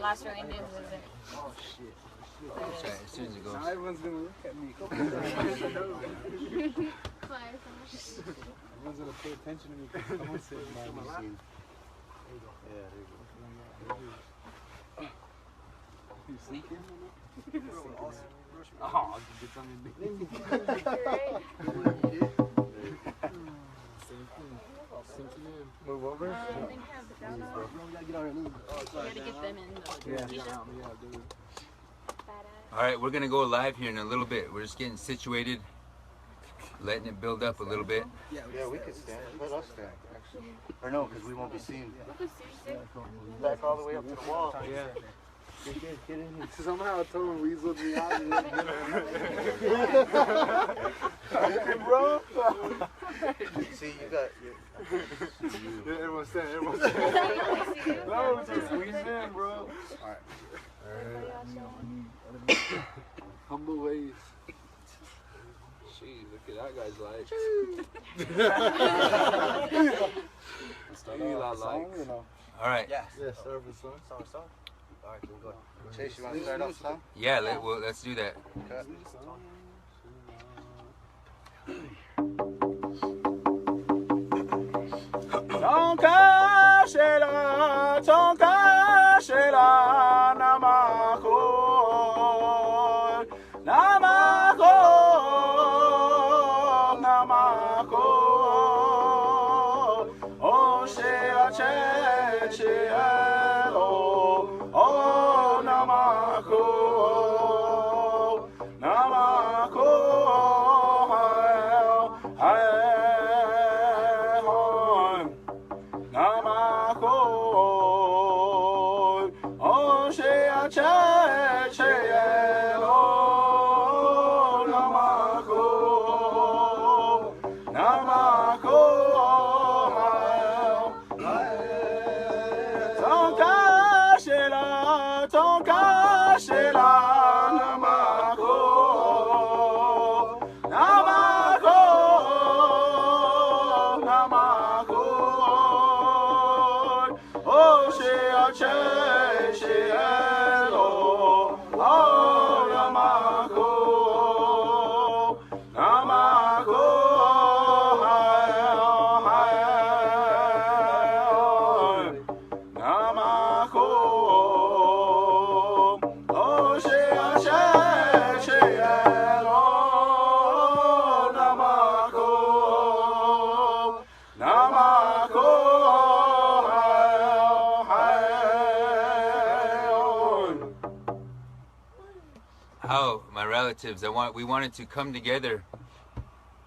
Last row Indians was there. Oh shit. As soon as it goes. Now everyone's gonna look at me. Everyone's gonna pay attention to me. Someone said my machine. Yeah, there you go. You sleeping? Oh, get something big. Move over. You gotta get them in though. Yeah, dude. All right, we're gonna go live here in a little bit. We're just getting situated, letting it build up a little bit. Yeah, we could stand. Let us stand, actually. Or no, because we won't be seen. Back all the way up to the wall. Yeah. Get in here. Somehow I told him weaseled me out of it. Bro. See, you got... Everyone stand, everyone stand. No, just squeeze in, bro. Alright. Humble ways. Jeez, look at that guy's lights. All right. Yes. Yeah, start with song. Song. All right, we'll go. Chase, you want to start off song? Yeah, let's do that. Okay. Tonkashela namako oh shea che oh namako We wanted to come together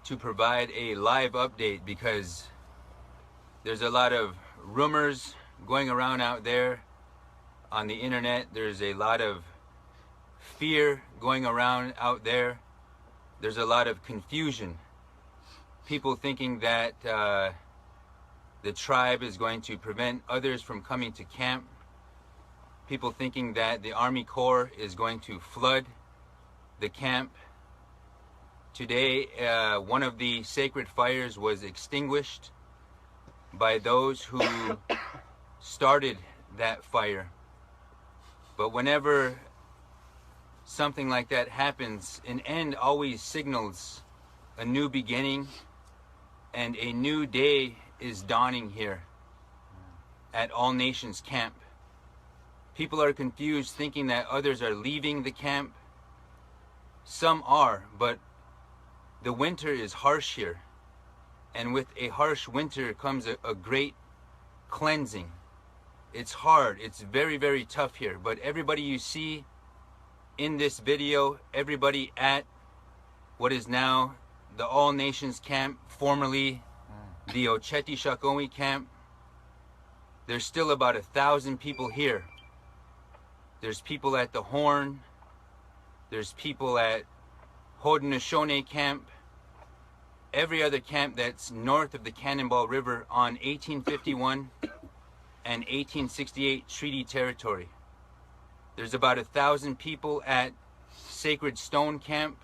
to provide a live update because there's a lot of rumors going around out there on the internet. There's a lot of fear going around out there. There's a lot of confusion. People thinking that the tribe is going to prevent others from coming to camp. People thinking that the Army Corps is going to flood the camp. Today, one of the sacred fires was extinguished by those who started that fire. But whenever something like that happens, an end always signals a new beginning, and a new day is dawning here at All Nations Camp. People are confused, thinking that others are leaving the camp. Some are, but the winter is harsh here. And with a harsh winter comes a great cleansing. It's hard, it's very, very tough here. But everybody you see in this video, everybody at what is now the All Nations Camp, formerly the Ocheti Shakomi Camp, there's still about 1,000 people here. There's people at the Horn. There's people at Haudenosaunee Camp. Every other camp that's north of the Cannonball River on 1851 and 1868 treaty territory. There's about 1,000 people at Sacred Stone Camp.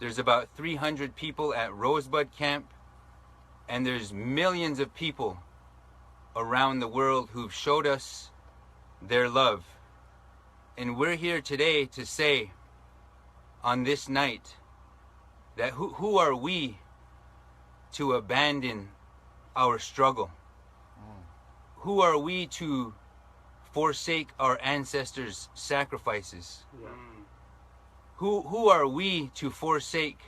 There's about 300 people at Rosebud Camp. And there's millions of people around the world who've showed us their love. And we're here today to say on this night that who are we to abandon our struggle? Who are we to forsake our ancestors' sacrifices? Yeah. Who are we to forsake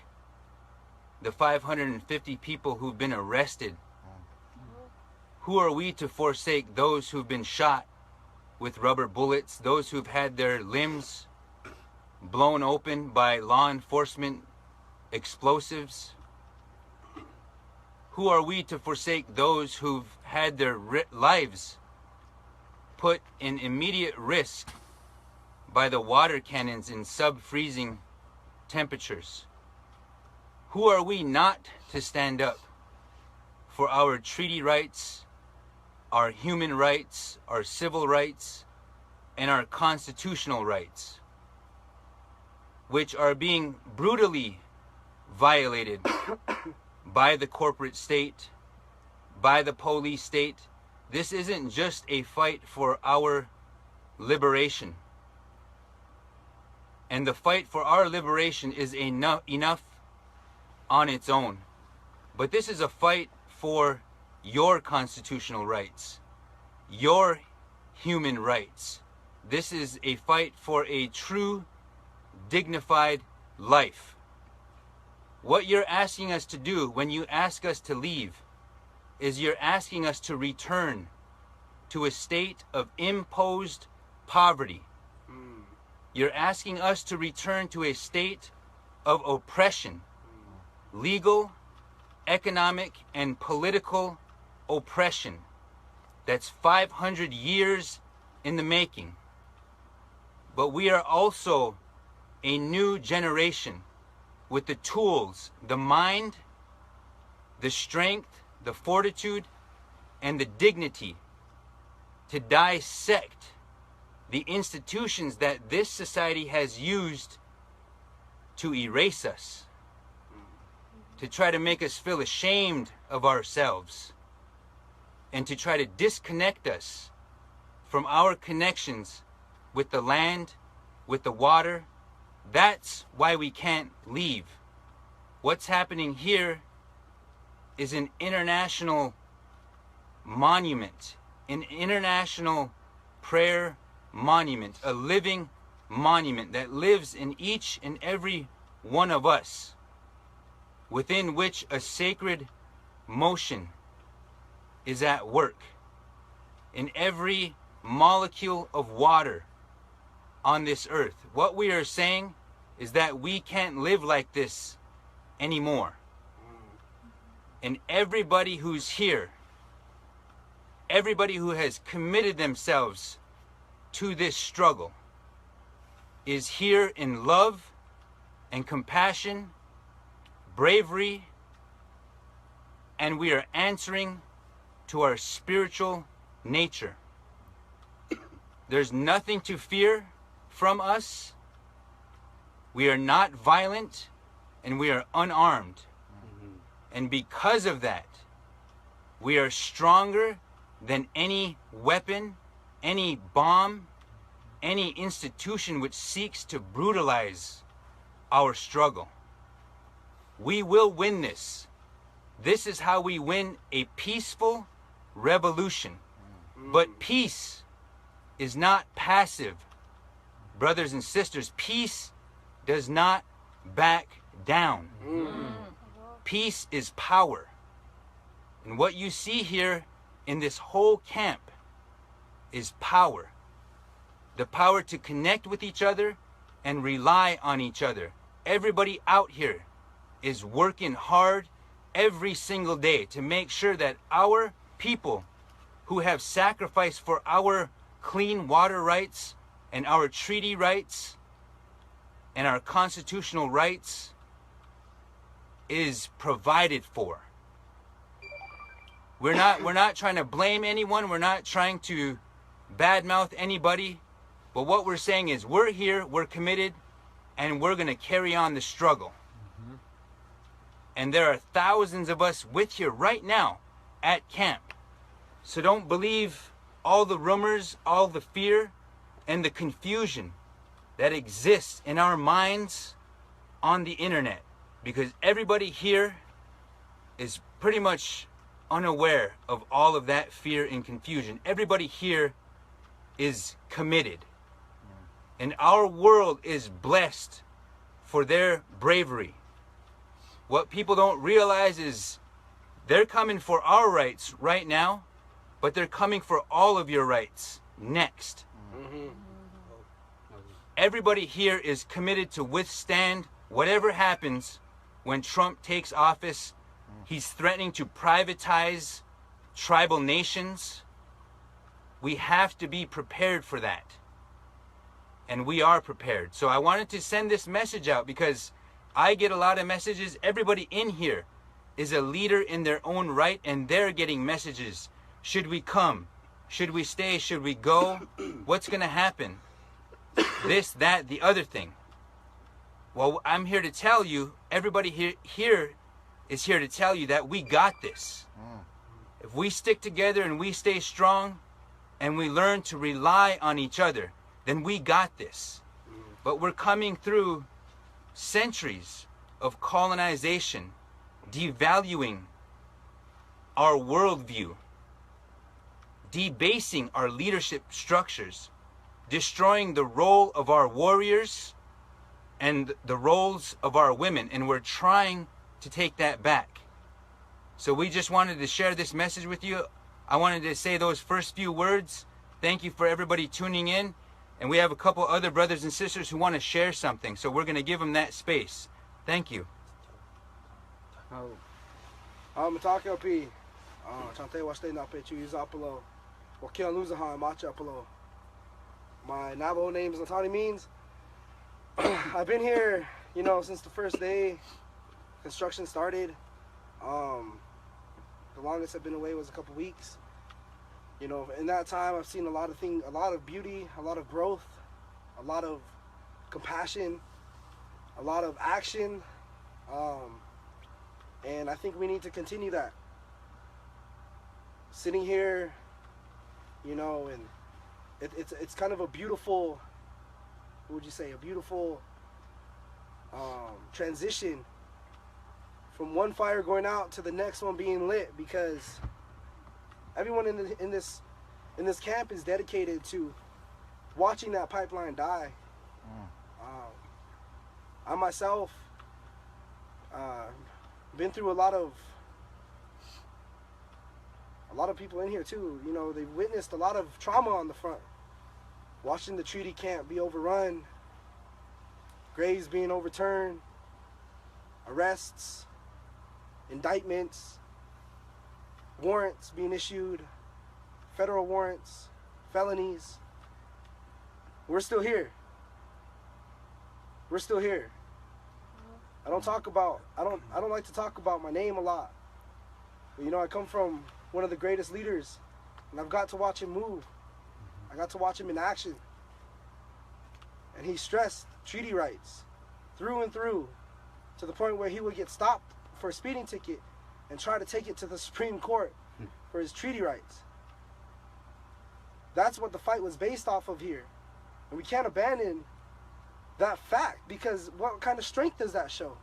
the 550 people who've been arrested? Who are we to forsake those who've been shot with rubber bullets, those who've had their limbs blown open by law enforcement explosives? Who are we to forsake those who've had their lives put in immediate risk by the water cannons in sub-freezing temperatures? Who are we not to stand up for our treaty rights, our human rights, our civil rights, and our constitutional rights, which are being brutally violated by the corporate state, by the police state? This isn't just a fight for our liberation. And the fight for our liberation is enough on its own. But this is a fight for your constitutional rights, your human rights. This is a fight for a true, dignified life. What you're asking us to do when you ask us to leave is you're asking us to return to a state of imposed poverty. You're asking us to return to a state of oppression, legal, economic, and political oppression that's 500 years in the making. But we are also a new generation with the tools, the mind, the strength, the fortitude, and the dignity to dissect the institutions that this society has used to erase us, to try to make us feel ashamed of ourselves, and to try to disconnect us from our connections with the land, with the water. That's why we can't leave. What's happening here is an international monument, an international prayer monument, a living monument that lives in each and every one of us, within which a sacred motion is at work. In every molecule of water on this earth, what we are saying is that we can't live like this anymore. And everybody who's here, everybody who has committed themselves to this struggle, is here in love and compassion, bravery, and we are answering to our spiritual nature. There's nothing to fear from us. We are not violent, and we are unarmed. And because of that, we are stronger than any weapon, any bomb, any institution which seeks to brutalize our struggle. We will win this. This is how we win a peaceful revolution. But peace is not passive. Brothers and sisters, peace does not back down. Peace is power. And what you see here in this whole camp is power. The power to connect with each other and rely on each other. Everybody out here is working hard every single day to make sure that our people who have sacrificed for our clean water rights and our treaty rights and our constitutional rights is provided for. We're not trying to blame anyone. We're not trying to badmouth anybody. But what we're saying is we're here, we're committed, and we're going to carry on the struggle. And there are thousands of us with you right now at camp. So don't believe all the rumors, all the fear, and the confusion that exists in our minds on the internet. Because everybody here is pretty much unaware of all of that fear and confusion. Everybody here is committed. And our world is blessed for their bravery. What people don't realize is they're coming for our rights right now, but they're coming for all of your rights next. Everybody here is committed to withstand whatever happens when Trump takes office. He's threatening to privatize tribal nations. We have to be prepared for that. And we are prepared. So I wanted to send this message out because I get a lot of messages. Everybody in here is a leader in their own right, and they're getting messages. Should we come? Should we stay? Should we go? What's going to happen? This, that, the other thing. Well, I'm here to tell you, everybody here is here to tell you that we got this. If we stick together and we stay strong and we learn to rely on each other, then we got this. But we're coming through centuries of colonization, devaluing our worldview, debasing our leadership structures, destroying the role of our warriors and the roles of our women, and we're trying to take that back. So we just wanted to share this message with you. I wanted to say those first few words. Thank you for everybody tuning in. And we have a couple other brothers and sisters who want to share something, so we're going to give them that space. Thank you. Matake Chante washte na pechu Zapalo. Wakia Luzahan Machapalo. My Navajo name is Latani means. I've been here, since the first day construction started. The longest I've been away was a couple weeks. In that time I've seen a lot of things, a lot of beauty, a lot of growth, a lot of compassion, a lot of action, and I think we need to continue that. Sitting here, and it's kind of a beautiful, what would you say, a beautiful transition from one fire going out to the next one being lit, because everyone in this camp is dedicated to watching that pipeline die. I myself been through a lot of people in here too. They've witnessed a lot of trauma on the front, watching the treaty camp be overrun, graves being overturned, arrests, indictments, warrants being issued, federal warrants, felonies. We're still here. We're still here. I don't like to talk about my name a lot. But, I come from one of the greatest leaders, and I've got to watch him move. I got to watch him in action. And he stressed treaty rights through and through, to the point where he would get stopped for a speeding ticket and try to take it to the Supreme Court for his treaty rights. That's what the fight was based off of here. And we can't abandon that fact, because what kind of strength does that show?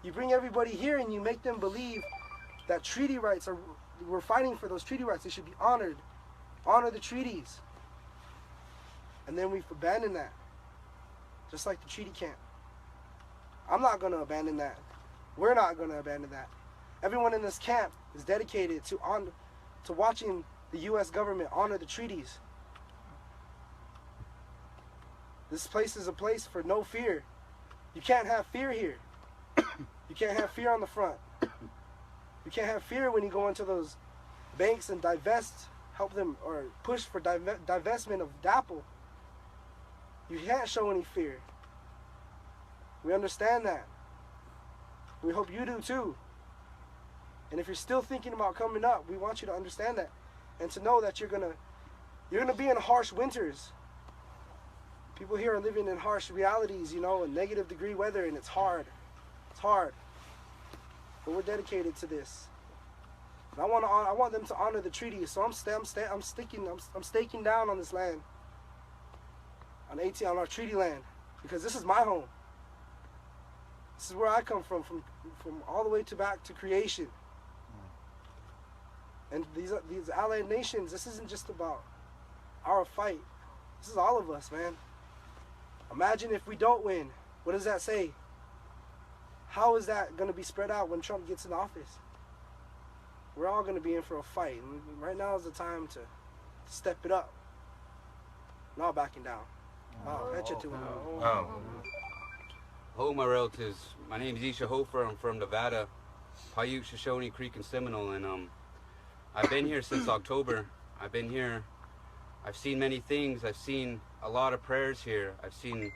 You bring everybody here and you make them believe that treaty rights we're fighting for those treaty rights. They should be honored. Honor the treaties. And then we've abandoned that. Just like the treaty camp. I'm not going to abandon that. We're not going to abandon that. Everyone in this camp is dedicated to watching the U.S. government honor the treaties. This place is a place for no fear. You can't have fear here. You can't have fear on the front. You can't have fear when you go into those banks and help them, or push for divestment of DAPL. You can't show any fear. We understand that. We hope you do too. And if you're still thinking about coming up, we want you to understand that, and to know that you're gonna be in harsh winters. People here are living in harsh realities, in negative degree weather, and it's hard. It's hard. But we're dedicated to this. And I want them to honor the treaty. So I'm staking down on this land, on our treaty land, because this is my home. This is where I come from all the way back to creation. And these allied nations, this isn't just about our fight. This is all of us, man. Imagine if we don't win. What does that say? How is that going to be spread out when Trump gets in office? We're all going to be in for a fight. And right now is the time to step it up. Not backing down. Oh, head to it. Hello, my relatives. My name is Isha Hofer. I'm from Nevada, Paiute, Shoshone, Creek, and Seminole. And I've been here since October. I've been here. I've seen many things. I've seen a lot of prayers here. I've seen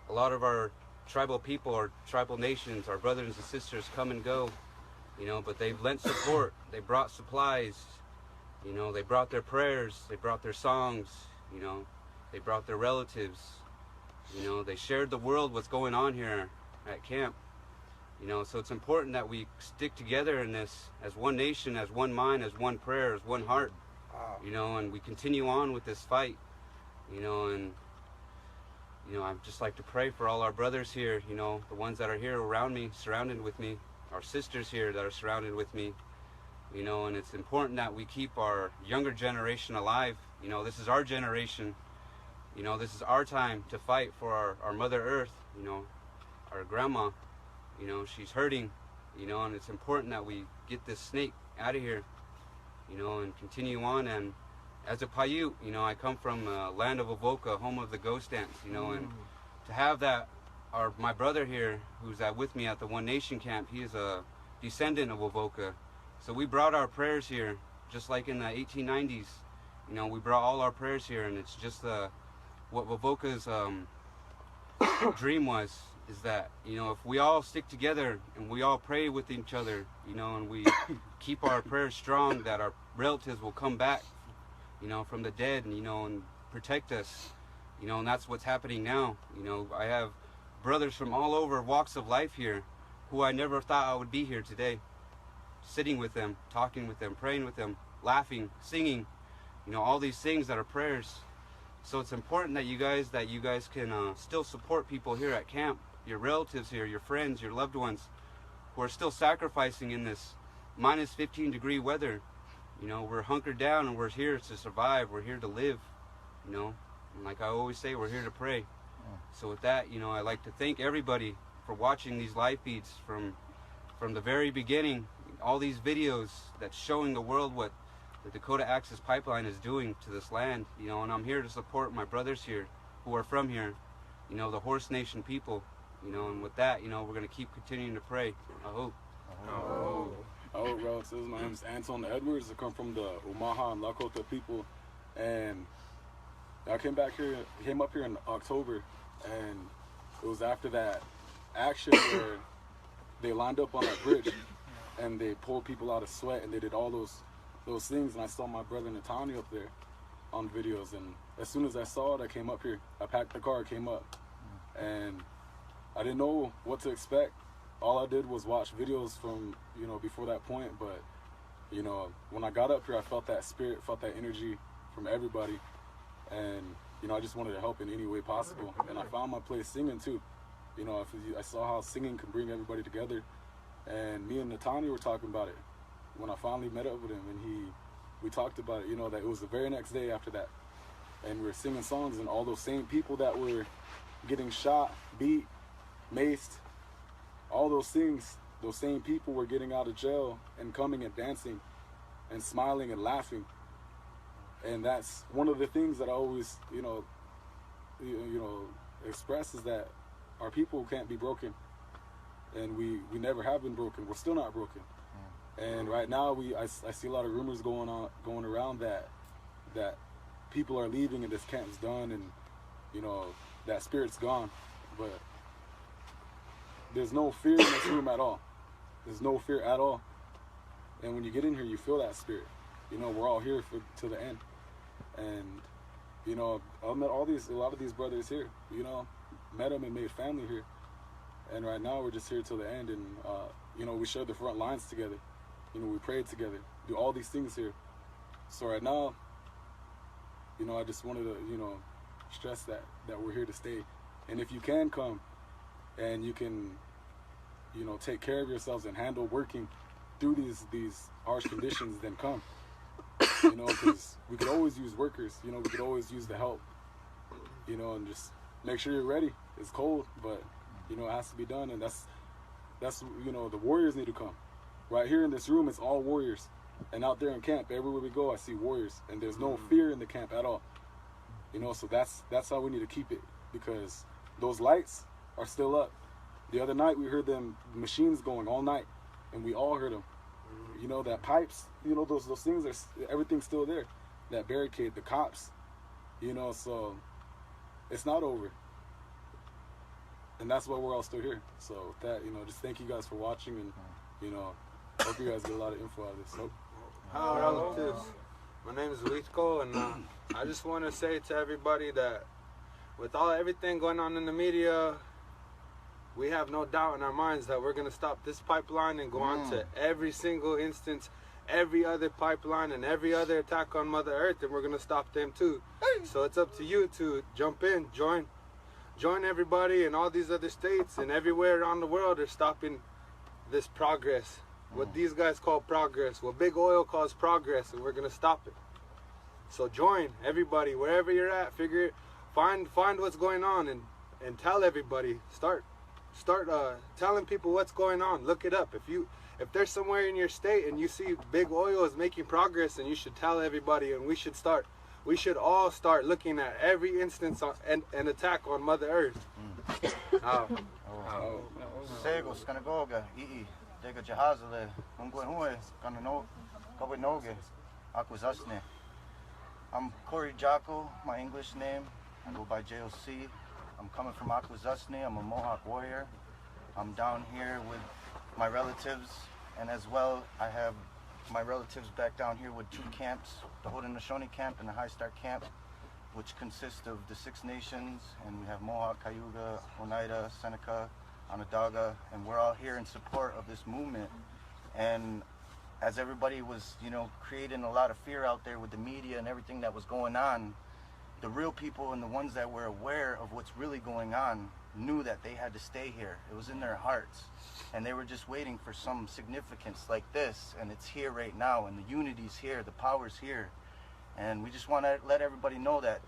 a lot of our tribal people, our tribal nations, our brothers and sisters come and go, you know, but they've lent support. They brought supplies, you know, they brought their prayers, they brought their songs, you know, they brought their relatives, you know, they shared the world what's going on here at camp, you know, so it's important that we stick together in this as one nation, as one mind, as one prayer, as one heart, you know, and we continue on with this fight, you know, and you know, I'd just like to pray for all our brothers here, you know, the ones that are here around me, surrounded with me, our sisters here that are surrounded with me, you know, and it's important that we keep our younger generation alive. You know, this is our generation, you know, this is our time to fight for our Mother Earth, you know, our grandma, you know, she's hurting, you know, and it's important that we get this snake out of here, you know, and continue on. And as a Paiute, you know, I come from land of Avoca, home of the ghost dance, you know, and to have that, my brother here, who's with me at the One Nation camp, he is a descendant of Avoca. So we brought our prayers here, just like in the 1890s, you know, we brought all our prayers here, and it's just what Avoca's dream was, is that, you know, if we all stick together and we all pray with each other, you know, and we keep our prayers strong, that our relatives will come back, you know, from the dead, and, you know, and protect us, you know, and that's what's happening now. You know, I have brothers from all over walks of life here who I never thought I would be here today, sitting with them, talking with them, praying with them, laughing, singing, you know, all these things that are prayers. So it's important that you guys can still support people here at camp, your relatives here, your friends, your loved ones, who are still sacrificing in this minus 15-degree weather. You know, we're hunkered down and we're here to survive. We're here to live, you know. And like I always say, we're here to pray. So with that, you know, I'd like to thank everybody for watching these live feeds from the very beginning. All these videos that's showing the world what the Dakota Access Pipeline is doing to this land, you know. And I'm here to support my brothers here who are from here, you know, the Horse Nation people, you know. And with that, you know, we're going to keep continuing to pray. I hope. Hello, relatives. My name is Anton Edwards. I come from the Omaha and Lakota people, and I came up here in October, and it was after that action where they lined up on that bridge, and they pulled people out of sweat, and they did all those things, and I saw my brother Nathaniel up there on videos, and as soon as I saw it, I came up here. I packed the car, came up, and I didn't know what to expect. All I did was watch videos from, you know, before that point, but, you know, when I got up here, I felt that spirit, felt that energy from everybody, and, you know, I just wanted to help in any way possible, and I found my place singing too. You know, I saw how singing can bring everybody together, and me and Nathaniel were talking about it when I finally met up with him, and we talked about it, you know, that it was the very next day after that, and we were singing songs, and all those same people that were getting shot, beat, maced, all those things, those same people were getting out of jail and coming and dancing and smiling and laughing. And that's one of the things that I always, you know, express, is that our people can't be broken, and we never have been broken. We're still not broken. And right now I see a lot of rumors going around that people are leaving and this camp's done, and, you know, that spirit's gone. But there's no fear in this room at all. There's no fear at all. And when you get in here, you feel that spirit. You know, we're all here to the end. And, you know, I've met a lot of these brothers here, you know, met them and made family here. And right now we're just here till the end. And, you know, we shared the front lines together. You know, we prayed together. do all these things here. So right now, you know, I just wanted to, you know, stress that we're here to stay. And if you can come and you can, you know, take care of yourselves and handle working through these harsh conditions, then come. You know, because we could always use workers. You know, we could always use the help. You know, and just make sure you're ready. It's cold, but you know, it has to be done. And that's you know, the warriors need to come. Right here in this room, it's all warriors. And out there in camp, everywhere we go, I see warriors. And there's no fear in the camp at all. You know, so that's how we need to keep it, because those lights are still up. The other night we heard them machines going all night, and we all heard them. You know, that pipes, you know, those things are, everything's still there. That barricade, the cops, you know, so it's not over. And that's why we're all still here. So with that, you know, just thank you guys for watching, and you know, hope you guys get a lot of info out of this. Hi, relatives. My name is Luisco, and I just want to say to everybody that with everything going on in the media, we have no doubt in our minds that we're going to stop this pipeline and go on to every single instance, every other pipeline, and every other attack on Mother Earth, and we're going to stop them too. So it's up to you to jump in, join everybody in all these other states and everywhere around the world are stopping this progress. What these guys call progress, what Big Oil calls progress, and we're going to stop it. So join everybody, wherever you're at, find what's going on and tell everybody. Start telling people what's going on. Look it up. If there's somewhere in your state and you see Big Oil is making progress, and you should tell everybody, and we should all start looking at every instance an attack on Mother Earth. Sego skanagoga ii dega jahazale ungwe kanano kabinoge akuzasne. I'm Corey Jocko, my English name. I go by JOC. I'm coming from Akwesasne. I'm a Mohawk warrior. I'm down here with my relatives, and as well I have my relatives back down here with two camps, the Haudenosaunee camp and the High Star camp, which consist of the Six Nations, and we have Mohawk, Cayuga, Oneida, Seneca, Onondaga, and we're all here in support of this movement. And as everybody was, you know, creating a lot of fear out there with the media and everything that was going on, the real people and the ones that were aware of what's really going on knew that they had to stay here. It was in their hearts, and they were just waiting for some significance like this, and it's here right now, and the unity's here, the power's here. And we just want to let everybody know that,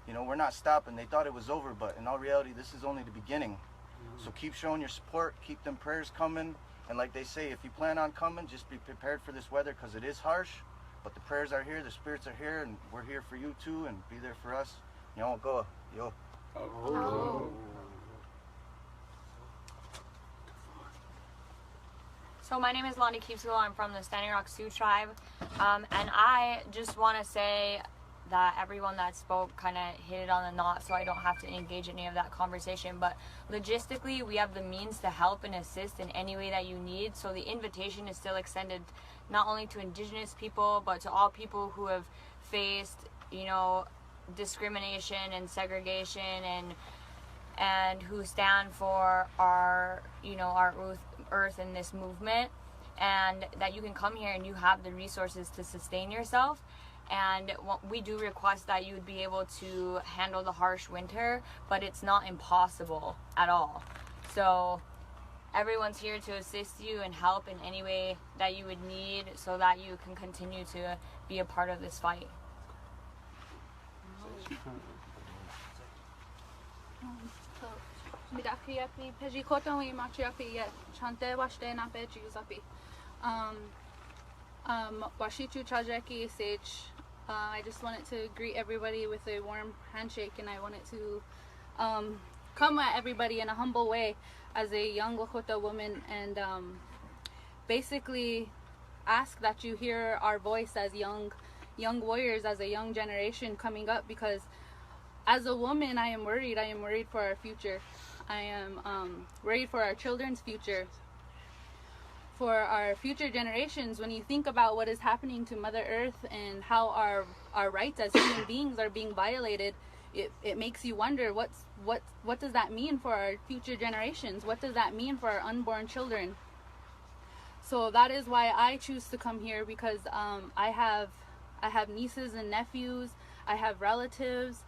you know, we're not stopping. They thought it was over, but in all reality, this is only the beginning. So keep showing your support, keep them prayers coming, and like they say, if you plan on coming, just be prepared for this weather, because it is harsh, but the prayers are here, the spirits are here, and we're here for you too, and be there for us. Yo, go, yo. So my name is Lonnie Keepsville. I'm from the Standing Rock Sioux tribe, and I just want to say that everyone that spoke kind of hit it on the knot, so I don't have to engage in any of that conversation. But logistically, we have the means to help and assist in any way that you need. So the invitation is still extended not only to Indigenous people, but to all people who have faced, you know, discrimination and segregation, and who stand for our, you know, our earth in this movement, and that you can come here and you have the resources to sustain yourself. And we do request that you would be able to handle the harsh winter, but it's not impossible at all. So everyone's here to assist you and help in any way that you would need, so that you can continue to be a part of this fight. Washichu Chajeki Sage. I just wanted to greet everybody with a warm handshake, and I wanted to come at everybody in a humble way as a young Lakota woman, and basically ask that you hear our voice as young warriors, as a young generation coming up, because as a woman I am worried. I am worried for our future. I am worried for our children's future, for our future generations. When you think about what is happening to Mother Earth and how our rights as human beings are being violated, it makes you wonder what does that mean for our future generations? What does that mean for our unborn children? So that is why I choose to come here, because I have nieces and nephews, I have relatives,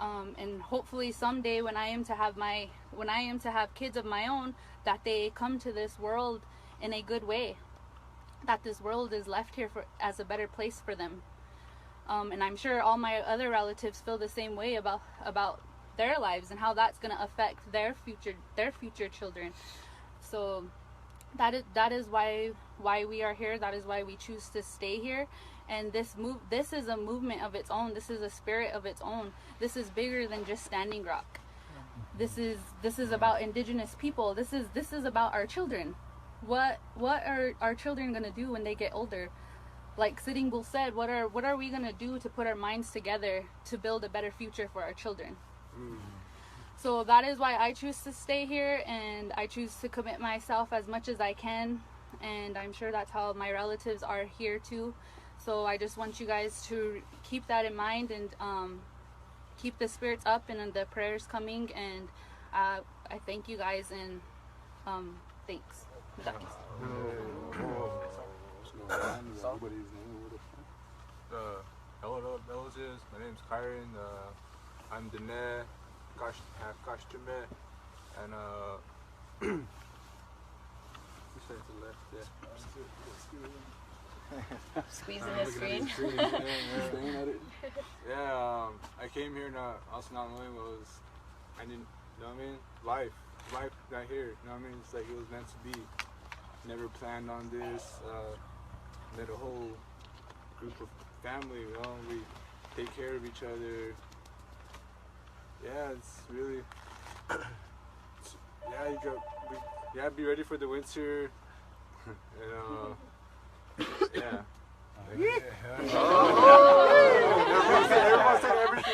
and hopefully someday when I am to have kids of my own, that they come to this world in a good way, that this world is left here as a better place for them. And I'm sure all my other relatives feel the same way about their lives and how that's going to affect their future children. So that is why we are here. That is why we choose to stay here. And this is a movement of its own. This is a spirit of its own. This is bigger than just Standing Rock. This is about indigenous people. This is about our children. What are our children gonna do when they get older? Like Sitting Bull said, what are we gonna do to put our minds together to build a better future for our children? So that is why I choose to stay here, and I choose to commit myself as much as I can, and I'm sure that's how my relatives are here too. So I just want you guys to keep that in mind, and keep the spirits up and the prayers coming, and I thank you guys, and thanks. Hello, villages. My name's Kyron. I'm Dene, Kashtume, and you said to the left, yeah. Squeezing the screen. Yeah, I came here also not knowing what was, I didn't, you know what I mean? Life got here, you know what I mean? It's like it was meant to be. Never planned on this. Met a whole group of family, you know, we take care of each other. Yeah, it's really, yeah, be ready for the winter. And, yeah. Everyone said everything.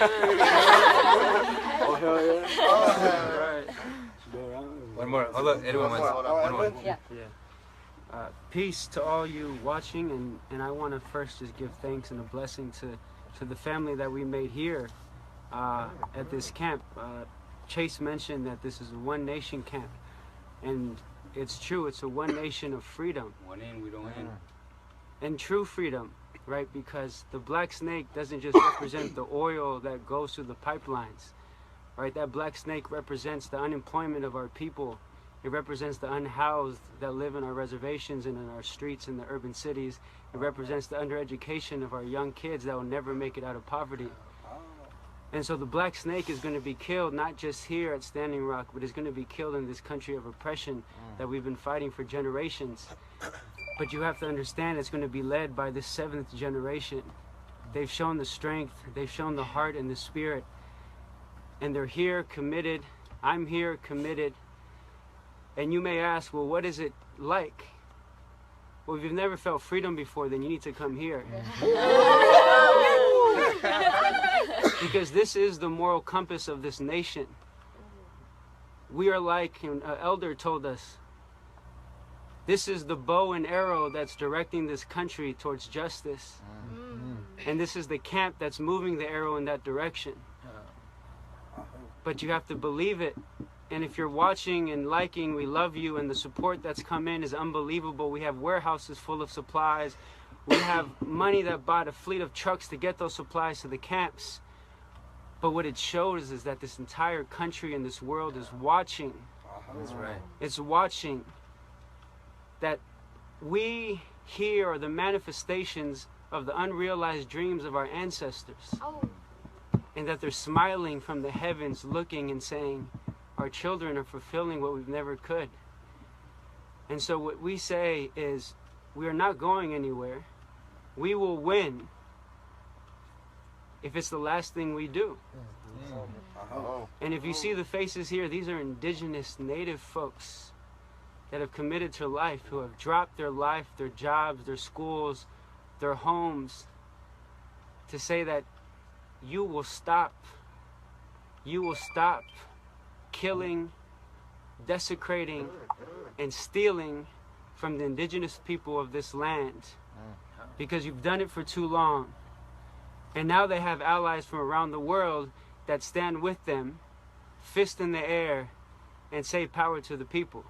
Oh, hell yeah. Oh, right. One more. Hold on. Anyone wants one more? Yeah. Peace to all you watching, and I want to first just give thanks and a blessing to the family that we made here at this camp. Chase mentioned that this is a one nation camp, and it's true. It's a one nation of freedom. One in, we don't in. And true freedom, right? Because the black snake doesn't just represent the oil that goes through the pipelines, right? That black snake represents the unemployment of our people. It represents the unhoused that live in our reservations and in our streets in the urban cities. It represents the undereducation of our young kids that will never make it out of poverty. And so the black snake is going to be killed, not just here at Standing Rock, but it's going to be killed in this country of oppression that we've been fighting for generations. But you have to understand it's going to be led by the 7th generation. They've shown the strength, they've shown the heart and the spirit. And they're here committed. I'm here committed. And you may ask, well, what is it like? Well, if you've never felt freedom before, then you need to come here. Because this is the moral compass of this nation. We are like, an elder told us, this is the bow and arrow that's directing this country towards justice. And this is the camp that's moving the arrow in that direction. But you have to believe it. And if you're watching and liking, we love you, and the support that's come in is unbelievable. We have warehouses full of supplies. We have money that bought a fleet of trucks to get those supplies to the camps. But what it shows is that this entire country and this world is watching. That's right. It's watching that we here are the manifestations of the unrealized dreams of our ancestors. And that they're smiling from the heavens, looking and saying, our children are fulfilling what we've never could. And so what we say is, we are not going anywhere. We will win if it's the last thing we do. And if you see the faces here, these are indigenous native folks that have committed to life, who have dropped their life, their jobs, their schools, their homes, to say that you will stop killing, desecrating, and stealing from the indigenous people of this land, because you've done it for too long. And now they have allies from around the world that stand with them, fist in the air, and say power to the people.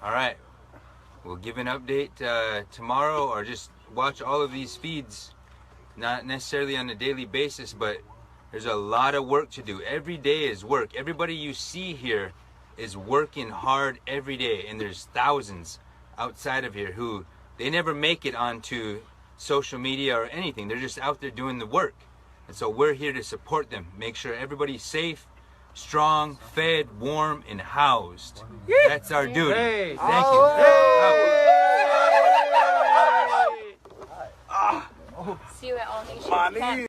All right, we'll give an update tomorrow, or just watch all of these feeds, not necessarily on a daily basis, but there's a lot of work to do. Every day is work. Everybody you see here is working hard every day, and there's thousands outside of here who they never make it onto social media or anything. They're just out there doing the work, and so we're here to support them, make sure everybody's safe, strong, fed, warm, and housed. That's our duty. Hey. Thank you. See you at All Nations.